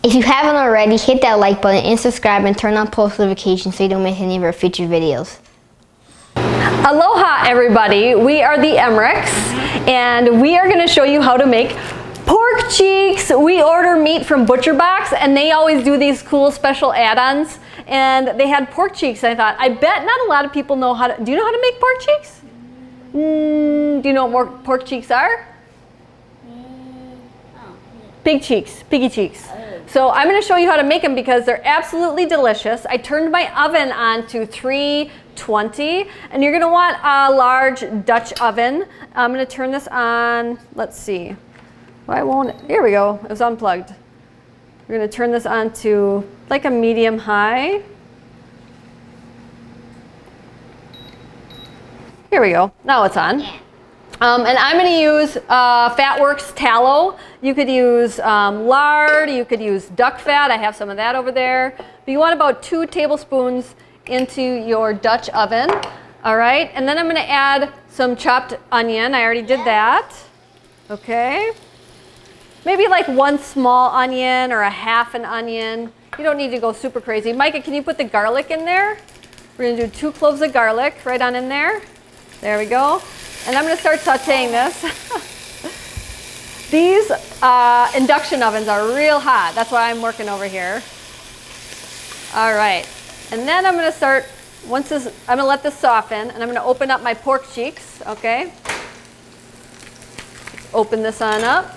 If you haven't already, hit that like button and subscribe and turn on post notifications so you don't miss any of our future videos. Aloha everybody, we are the Emmerichs and we are going to show you how to make pork cheeks. We order meat from Butcher Box and they always do these cool special add-ons, and they had pork cheeks and I thought, I bet not a lot of people know how to, do you know how to make pork cheeks? Do you know what pork cheeks are? Pig cheeks, piggy cheeks. So I'm going to show you how to make them because they're absolutely delicious. I turned my oven on to 320 and you're going to want a large Dutch oven. I'm going to turn this on, let's see. Why won't it? Here we go, it was unplugged. We're going to turn this on to like a medium high. Here we go, now it's on. And I'm going to use Fatworks tallow. You could use lard, you could use duck fat. I have some of that over there. But you want about 2 tablespoons into your Dutch oven. All right, and then I'm going to add some chopped onion. I already did that. Okay. Maybe like 1 small onion or a half an onion. You don't need to go super crazy. Micah, can you put the garlic in there? We're going to do 2 cloves of garlic right on in there. There we go. And I'm going to start sauteing this. These induction ovens are real hot. That's why I'm working over here. All right. And then I'm going to start, once this, I'm going to let this soften, and I'm going to open up my pork cheeks, okay? Open this on up.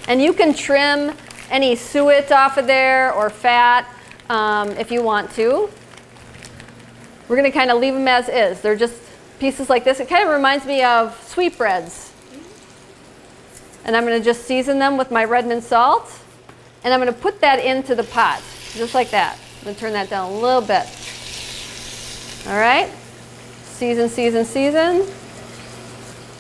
And you can trim any suet off of there or fat if you want to. We're going to kind of leave them as is. They're just pieces like this. It kind of reminds me of sweetbreads. And I'm going to just season them with my Redmond salt. And I'm going to put that into the pot, just like that. I'm going to turn that down a little bit. All right. Season, season, season.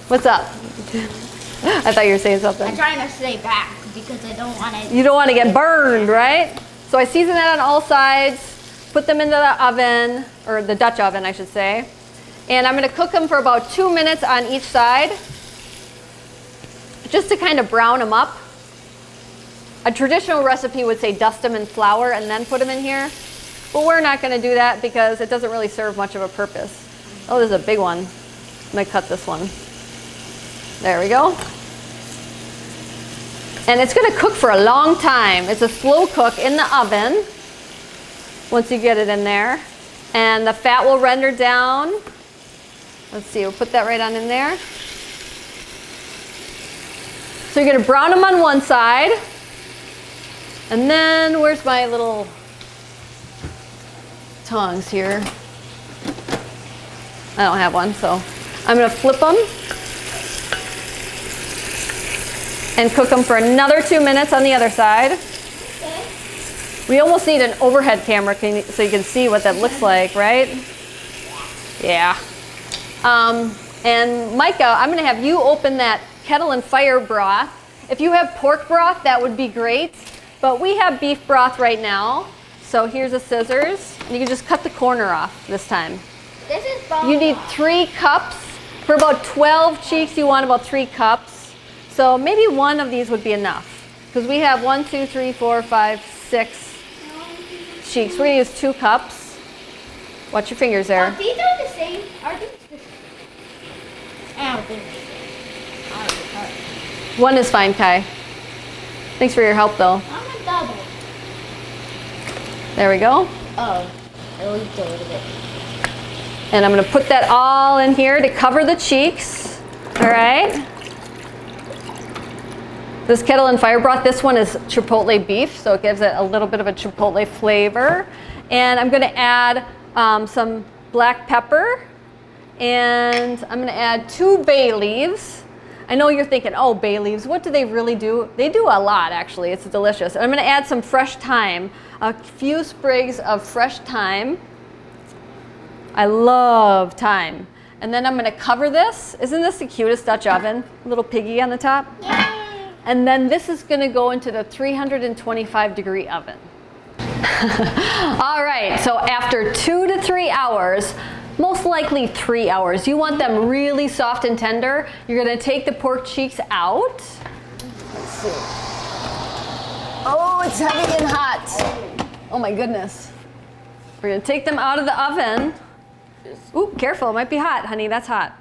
What's up? I thought you were saying something. I'm trying to stay back because I don't want to. You don't want to get burned, right? So I season that on all sides, put them into the oven, or the Dutch oven, I should say. And I'm going to cook them for about 2 minutes on each side, just to kind of brown them up. A traditional recipe would say dust them in flour and then put them in here. But we're not going to do that because it doesn't really serve much of a purpose. Oh, this is a big one. I'm going to cut this one. There we go. And it's going to cook for a long time. It's a slow cook in the oven once you get it in there. And the fat will render down. Let's see, we'll put that right on in there. So you're going to brown them on one side. And then, where's my little tongs here? I don't have one, so I'm going to flip them and cook them for another 2 minutes on the other side. Okay. We almost need an overhead camera so you can see what that looks like, right? Yeah. And Micah, I'm going to have you open that kettle and fire broth. If you have pork broth, that would be great. But we have beef broth right now. So here's the scissors. And you can just cut the corner off this time. This is bone You need 3 cups. For about 12 cheeks, you want about 3 cups. So maybe 1 of these would be enough. Because we have 1, 2, 3, 4, 5, 6 cheeks. We're going to use 2 cups. Watch your fingers there. These are the same. Are these the same? I don't think so. 1 is fine, Kai. Thanks for your help, though. I'm a double. There we go. Oh, at least a little bit. And I'm going to put that all in here to cover the cheeks. All right. This kettle and fire broth, this one is chipotle beef, so it gives it a little bit of a chipotle flavor. And I'm going to add some black pepper. And I'm going to add 2 bay leaves. I know you're thinking, oh, bay leaves, what do they really do? They do a lot, actually. It's delicious. And I'm going to add some fresh thyme, a few sprigs of fresh thyme. I love thyme. And then I'm going to cover this. Isn't this the cutest Dutch oven? Little piggy on the top. Yay! And then this is going to go into the 325-degree oven. All right, so after 2 to 3 hours, most likely 3 hours, you want them really soft and tender. You're going to take the pork cheeks out. Let's see. Oh, it's heavy and hot. Oh my goodness. We're gonna take them out of the oven. Ooh, careful, it might be hot, honey, that's hot.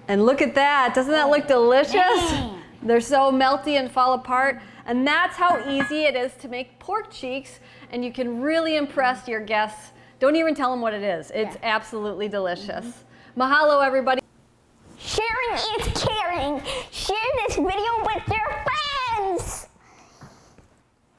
And look at that, doesn't that look delicious? They're so melty and fall apart. And that's how easy it is to make pork cheeks, and you can really impress your guests. Don't even tell them what it is. It's absolutely delicious. Mahalo, everybody. Sharing is caring. Share this video with your